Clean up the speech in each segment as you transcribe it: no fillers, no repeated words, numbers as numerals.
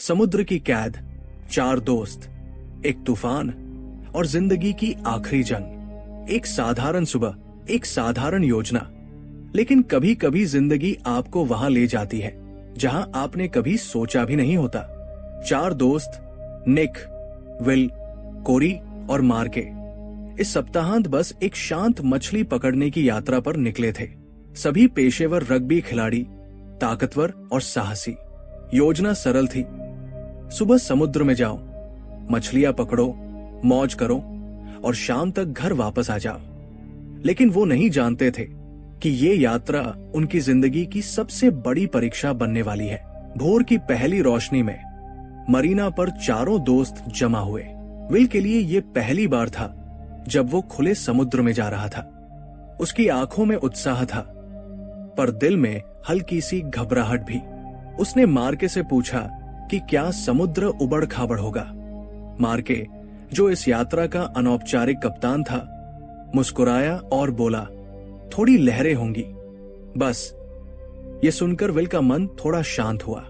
समुद्र की कैद, 4 दोस्त, एक तूफान और जिंदगी की आखिरी जंग। एक साधारण सुबह, एक साधारण योजना, लेकिन कभी कभी जिंदगी आपको वहां ले जाती है जहां आपने कभी सोचा भी नहीं होता। 4 दोस्त, निक, विल, कोरी और मार्के, इस सप्ताहांत बस एक शांत मछली पकड़ने की यात्रा पर निकले थे। सभी पेशेवर रग्बी खिलाड़ी, ताकतवर और साहसी। योजना सरल थी, सुबह समुद्र में जाओ, मछलियां पकड़ो, मौज करो और शाम तक घर वापस आ जाओ। लेकिन वो नहीं जानते थे कि ये यात्रा उनकी जिंदगी की सबसे बड़ी परीक्षा बनने वाली है। भोर की पहली रोशनी में मरीना पर चारों दोस्त जमा हुए। विल के लिए ये पहली बार था जब वो खुले समुद्र में जा रहा था। उसकी आंखों में उत्साह था, पर दिल में हल्की सी घबराहट भी। उसने मार्के से पूछा कि क्या समुद्र उबड़ खाबड़ होगा। मार्के, जो इस यात्रा का अनौपचारिक कप्तान था, मुस्कुराया और बोला, थोड़ी लहरें होंगी बस। ये सुनकर विल का मन थोड़ा शांत हुआ।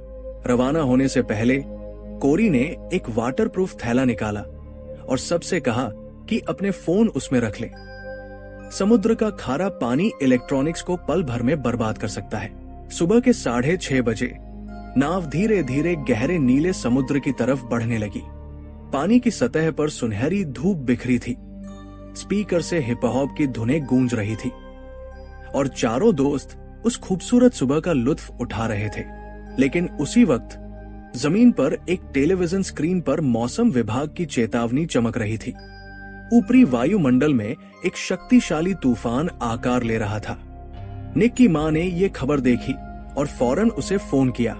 रवाना होने से पहले कोरी ने एक वाटरप्रूफ थैला निकाला और सबसे कहा कि अपने फोन उसमें रख ले। समुद्र का खारा पानी इलेक्ट्रॉनिक्स को पल भर में बर्बाद कर सकता है। सुबह के 6:30 बजे नाव धीरे धीरे गहरे नीले समुद्र की तरफ बढ़ने लगी। पानी की सतह पर सुनहरी धूप बिखरी थी, स्पीकर से हिप हॉप की धुनें गूंज रही थी और चारों दोस्त उस खूबसूरत सुबह का लुत्फ उठा रहे थे। लेकिन उसी वक्त जमीन पर एक टेलीविजन स्क्रीन पर मौसम विभाग की चेतावनी चमक रही थी। ऊपरी वायुमंडल में एक शक्तिशाली तूफान आकार ले रहा था। निक की मां ने ये खबर देखी और फौरन उसे फोन किया,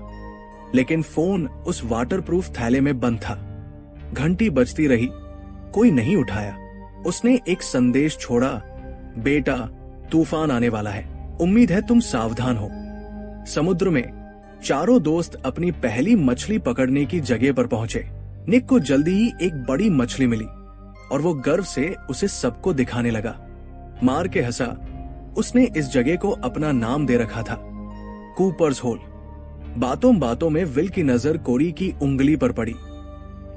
लेकिन फोन उस वाटरप्रूफ थैले में बंद था। घंटी बजती रही, कोई नहीं उठाया। उसने एक संदेश छोड़ा, बेटा, तूफान आने वाला है, उम्मीद है तुम सावधान हो। समुद्र में चारों दोस्त अपनी पहली मछली पकड़ने की जगह पर पहुंचे। निक को जल्दी ही एक बड़ी मछली मिली और वो गर्व से उसे सबको दिखाने लगा। मार के हंसा। उसने इस जगह को अपना नाम दे रखा था, कूपर्स होल। बातों बातों में विल की नजर कोरी की उंगली पर पड़ी।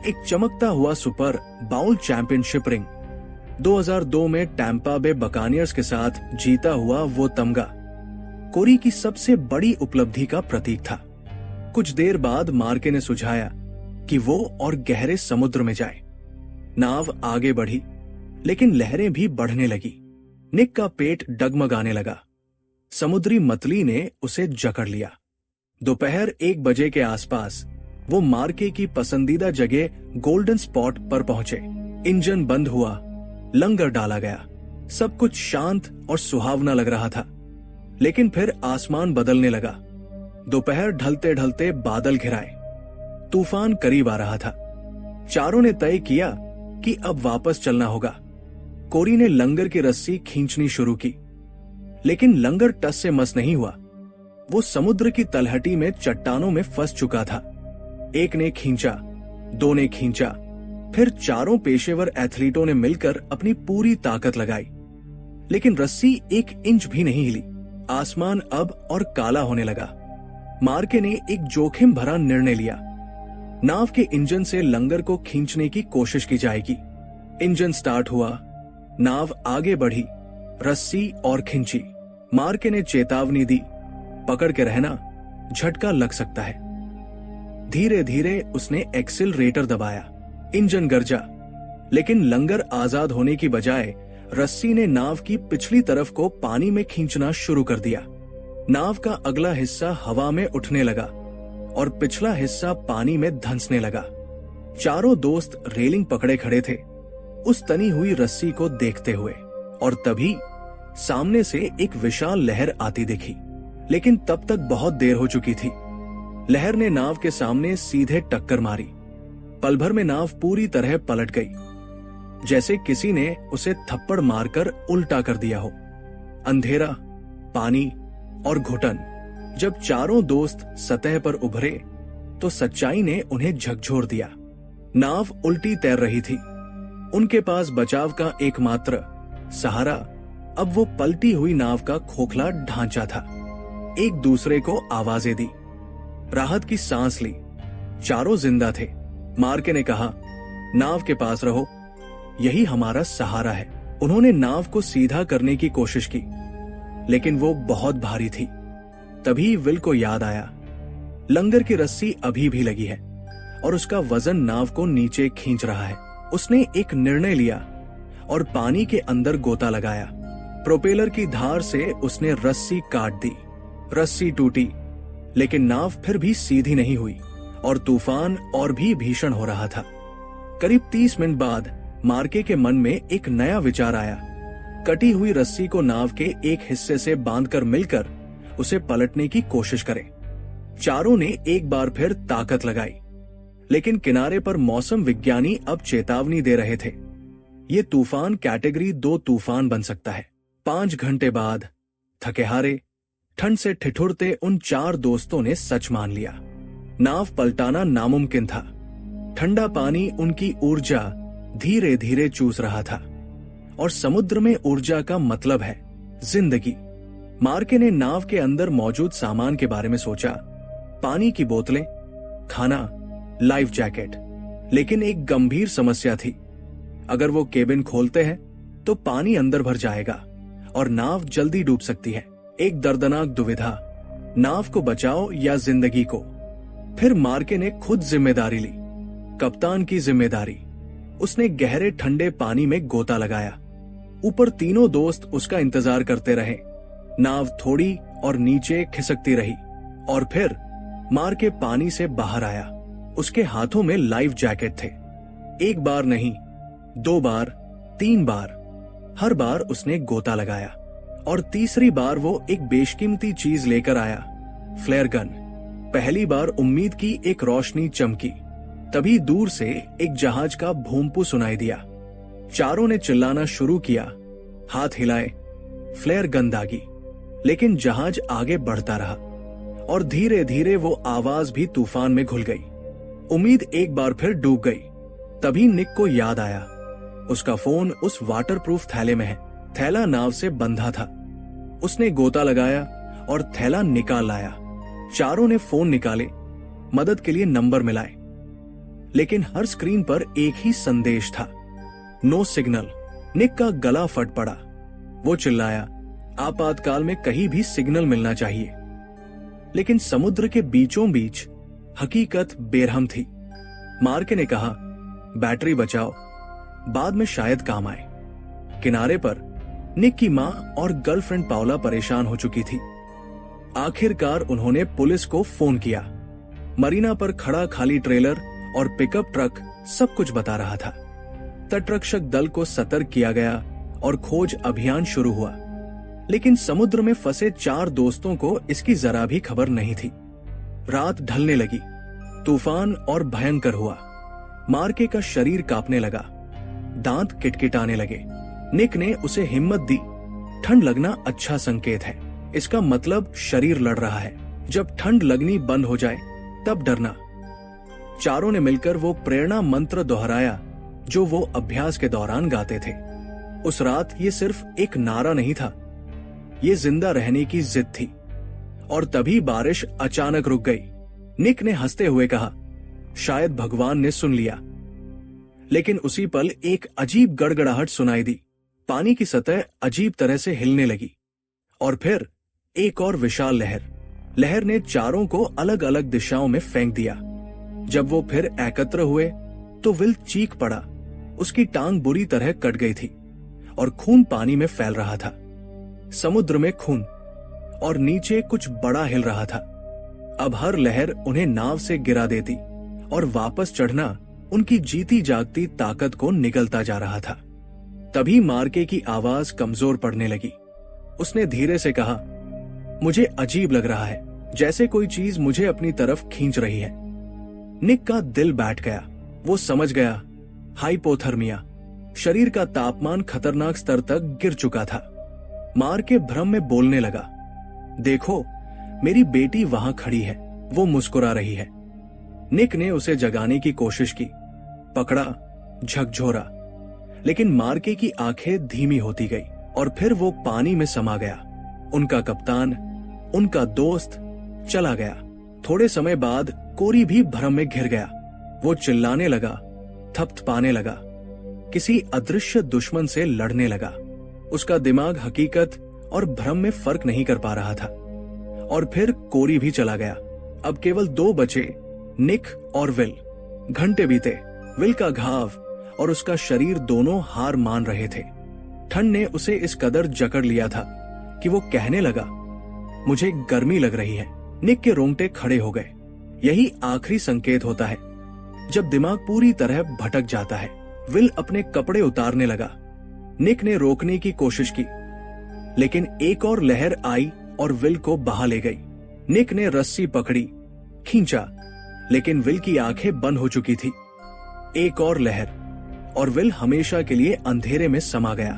एक चमकता हुआ सुपर बाउल चैंपियनशिप रिंग, 2002 में टैंपा बे बकानियर्स के साथ जीता हुआ वो तमगा कोरी की सबसे बड़ी उपलब्धि का प्रतीक था। कुछ देर बाद मार्के ने सुझाया कि वो और गहरे समुद्र में जाए। नाव आगे बढ़ी, लेकिन लहरें भी बढ़ने लगी। निक का पेट डगमगाने लगा। समुद्री मतली ने उसे जकड़ लिया। दोपहर 1 बजे के आसपास वो मार्के की पसंदीदा जगह गोल्डन स्पॉट पर पहुंचे। इंजन बंद हुआ, लंगर डाला गया। सब कुछ शांत और सुहावना लग रहा था। लेकिन फिर आसमान बदलने लगा। दोपहर ढलते ढलते बादल घिराए। तूफान करीब आ रहा था। चारों ने तय किया कि अब वापस चलना होगा। कोरी ने लंगर की रस्सी खींचनी शुरू की, लेकिन लंगर टस से मस नहीं हुआ। वो समुद्र की तलहटी में चट्टानों में फंस चुका था। एक ने खींचा, 2 ने खींचा, फिर चारों पेशेवर एथलीटों ने मिलकर अपनी पूरी ताकत लगाई, लेकिन रस्सी 1 इंच भी नहीं हिली। आसमान अब और काला होने लगा। मार्के ने एक जोखिम भरा निर्णय लिया। नाव के इंजन से लंगर को खींचने की कोशिश की जाएगी। इंजन स्टार्ट हुआ, नाव आगे बढ़ी, रस्सी और खींची। मार्के ने चेतावनी दी, पकड़ के रहना, झटका लग सकता है। धीरे धीरे उसने एक्सीलरेटर दबाया। इंजन गरजा, लेकिन लंगर आजाद होने की बजाय रस्सी ने नाव की पिछली तरफ को पानी में खींचना शुरू कर दिया। नाव का अगला हिस्सा हवा में उठने लगा और पिछला हिस्सा पानी में धंसने लगा। चारों दोस्त रेलिंग पकड़े खड़े थे, उस तनी हुई रस्सी को देखते हुए। और तभी सामने से एक विशाल लहर आती दिखी, लेकिन तब तक बहुत देर हो चुकी थी। लहर ने नाव के सामने सीधे टक्कर मारी। पल भर में नाव पूरी तरह पलट गई, जैसे किसी ने उसे थप्पड़ मारकर उल्टा कर दिया हो। अंधेरा, पानी और घुटन। जब चारों दोस्त सतह पर उभरे तो सच्चाई ने उन्हें झकझोर दिया। नाव उल्टी तैर रही थी। उनके पास बचाव का एकमात्र सहारा अब वो पलटी हुई नाव का खोखला ढांचा था। एक दूसरे को आवाजें दी, राहत की सांस ली, चारों जिंदा थे। मार्के ने कहा, नाव के पास रहो, यही हमारा सहारा है। उन्होंने नाव को सीधा करने की कोशिश की, लेकिन वो बहुत भारी थी। तभी विल को याद आया, लंगर की रस्सी अभी भी लगी है और उसका वजन नाव को नीचे खींच रहा है। उसने एक निर्णय लिया और पानी के अंदर गोता लगाया। प्रोपेलर की धार से उसने रस्सी काट दी। रस्सी टूटी, लेकिन नाव फिर भी सीधी नहीं हुई और तूफान और भी भीषण हो रहा था। करीब 30 मिनट बाद मार्के के मन में एक नया विचार आया। कटी हुई रस्सी को नाव के एक हिस्से से बांधकर मिलकर उसे पलटने की कोशिश करें। चारों ने एक बार फिर ताकत लगाई, लेकिन किनारे पर मौसम विज्ञानी अब चेतावनी दे रहे थे, ये तूफान कैटेगरी 2 तूफान बन सकता है। 5 घंटे बाद थके हारे, ठंड से ठिठुरते उन 4 दोस्तों ने सच मान लिया। नाव पलटाना नामुमकिन था। ठंडा पानी उनकी ऊर्जा धीरे धीरे चूस रहा था और समुद्र में ऊर्जा का मतलब है जिंदगी। मार्के ने नाव के अंदर मौजूद सामान के बारे में सोचा, पानी की बोतलें, खाना, लाइफ जैकेट। लेकिन एक गंभीर समस्या थी, अगर वो केबिन खोलते हैं तो पानी अंदर भर जाएगा और नाव जल्दी डूब सकती है। एक दर्दनाक दुविधा, नाव को बचाओ या जिंदगी को। फिर मार्के ने खुद जिम्मेदारी ली, कप्तान की जिम्मेदारी। उसने गहरे ठंडे पानी में गोता लगाया। ऊपर तीनों दोस्त उसका इंतजार करते रहे। नाव थोड़ी और नीचे खिसकती रही और फिर मार्के पानी से बाहर आया। उसके हाथों में लाइफ जैकेट थे। एक बार नहीं, 2 बार, 3 बार, हर बार उसने गोता लगाया और तीसरी बार वो एक बेशकीमती चीज लेकर आया, फ्लेयर गन। पहली बार उम्मीद की एक रोशनी चमकी, तभी दूर से एक जहाज का भूंपू सुनाई दिया। चारों ने चिल्लाना शुरू किया, हाथ हिलाए, फ्लेयर गन दागी, लेकिन जहाज आगे बढ़ता रहा और धीरे धीरे वो आवाज भी तूफान में घुल गई। उम्मीद एक बार फिर डूब गई। तभी निक को याद आया, उसका फोन उस वाटरप्रूफ थैले में है। थैला नाव से बंधा था। उसने गोता लगाया और थैला निकाल लाया। चारों ने फोन निकाले, मदद के लिए नंबर मिलाए, लेकिन हर स्क्रीन पर एक ही संदेश था, नो सिग्नल। निक का गला फट पड़ा। वो चिल्लाया, आपातकाल में कहीं भी सिग्नल मिलना चाहिए। लेकिन समुद्र के बीचों बीच हकीकत बेरहम थी। मार्के ने कहा, बैटरी बचाओ, बाद में शायद काम आए। किनारे पर निक की मां और गर्लफ्रेंड पाउला परेशान हो चुकी थी। आखिरकार उन्होंने पुलिस को फोन किया। मरीना पर खड़ा खाली ट्रेलर और पिकअप ट्रक सब कुछ बता रहा था। तटरक्षक दल को सतर्क किया गया और खोज अभियान शुरू हुआ, लेकिन समुद्र में फंसे 4 दोस्तों को इसकी जरा भी खबर नहीं थी। रात ढलने लगी, तूफान और भयंकर हुआ। मार्के का शरीर कांपने लगा, दांत किटकिटाने लगे। निक ने उसे हिम्मत दी, ठंड लगना अच्छा संकेत है, इसका मतलब शरीर लड़ रहा है। जब ठंड लगनी बंद हो जाए तब डरना। चारों ने मिलकर वो प्रेरणा मंत्र दोहराया जो वो अभ्यास के दौरान गाते थे। उस रात ये सिर्फ एक नारा नहीं था, ये जिंदा रहने की जिद थी। और तभी बारिश अचानक रुक गई। निक ने हंसते हुए कहा, शायद भगवान ने सुन लिया। लेकिन उसी पल एक अजीब गड़गड़ाहट सुनाई दी। पानी की सतह अजीब तरह से हिलने लगी और फिर एक और विशाल लहर ने चारों को अलग अलग दिशाओं में फेंक दिया। जब वो फिर एकत्र हुए तो विल चीख पड़ा। उसकी टांग बुरी तरह कट गई थी और खून पानी में फैल रहा था। समुद्र में खून और नीचे कुछ बड़ा हिल रहा था। अब हर लहर उन्हें नाव से गिरा देती और वापस चढ़ना उनकी जीती जागती ताकत को निगलता जा रहा था। तभी मार्के की आवाज कमजोर पड़ने लगी। उसने धीरे से कहा, मुझे अजीब लग रहा है, जैसे कोई चीज मुझे अपनी तरफ खींच रही है। निक का दिल बैठ गया। वो समझ गया, हाइपोथर्मिया। शरीर का तापमान खतरनाक स्तर तक गिर चुका था। मार्के भ्रम में बोलने लगा, देखो मेरी बेटी वहां खड़ी है, वो मुस्कुरा रही है। निक ने उसे जगाने की कोशिश की, पकड़ा, झकझोरा, लेकिन मार्के की आंखें धीमी होती गई और फिर वो पानी में समा गया। उनका कप्तान, उनका दोस्त चला गया। थोड़े समय बाद कोरी भी भ्रम में घिर गया। वो चिल्लाने लगा, थपथपाने लगा, किसी अदृश्य दुश्मन से लड़ने लगा। उसका दिमाग हकीकत और भ्रम में फर्क नहीं कर पा रहा था। और फिर कोरी भी चला गया। अब केवल 2 बचे, निक और विल। घंटे बीते। विल का घाव और उसका शरीर दोनों हार मान रहे थे। ठंड ने उसे इस कदर जकड़ लिया था कि वो कहने लगा, मुझे गर्मी लग रही है। निक के रोंगटे खड़े हो गए। यही आखिरी संकेत होता है जब दिमाग पूरी तरह भटक जाता है। विल अपने कपड़े उतारने लगा। निक ने रोकने की कोशिश की, लेकिन एक और लहर आई और विल को बहा ले गई। निक ने रस्सी पकड़ी, खींचा, लेकिन विल की आंखें बंद हो चुकी थी। एक और लहर और विल हमेशा के लिए अंधेरे में समा गया।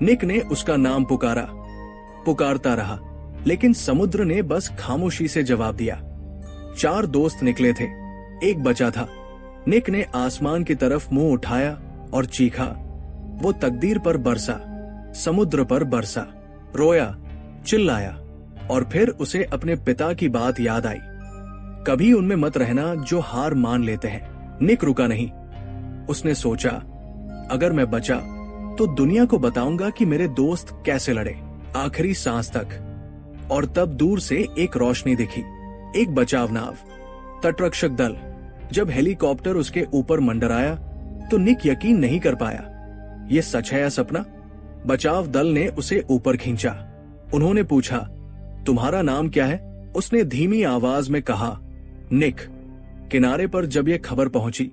निक ने उसका नाम पुकारता रहा, लेकिन समुद्र ने बस खामोशी से जवाब दिया। 4 दोस्त निकले थे, एक बचा था। निक ने आसमान की तरफ मुंह उठाया और चीखा। वो तकदीर पर बरसा, समुद्र पर बरसा, रोया, चिल्लाया, और फिर उसे अपने पिता की बात याद आई। कभी उनमें मत रहना जो हार मान लेते हैं। निक रुका नहीं। उसने सोचा, अगर मैं बचा तो दुनिया को बताऊंगा कि मेरे दोस्त कैसे लड़े, आखिरी सांस तक। और तब दूर से एक रोशनी दिखी, एक बचाव नाव, तटरक्षक दल। जब हेलीकॉप्टर उसके ऊपर मंडराया तो निक यकीन नहीं कर पाया। ये सच है या सपना? बचाव दल ने उसे ऊपर खींचा। उन्होंने पूछा, तुम्हारा नाम क्या है? उसने धीमी आवाज में कहा, निक। किनारे पर जब यह खबर पहुंची,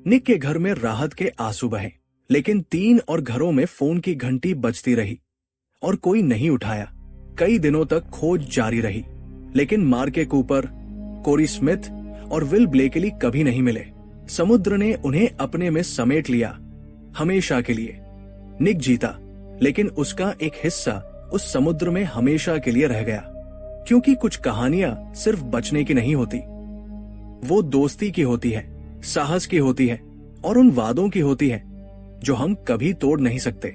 निक के घर में राहत के आंसू बहे। लेकिन 3 और घरों में फोन की घंटी बजती रही और कोई नहीं उठाया। कई दिनों तक खोज जारी रही, लेकिन मार्के कूपर, कोरी स्मिथ और विल ब्लेकली कभी नहीं मिले। समुद्र ने उन्हें अपने में समेट लिया, हमेशा के लिए। निक जीता, लेकिन उसका एक हिस्सा उस समुद्र में हमेशा के लिए रह गया। क्योंकि कुछ कहानियां सिर्फ बचने की नहीं होती, वो दोस्ती की होती है, साहस की होती है और उन वादों की होती है जो हम कभी तोड़ नहीं सकते।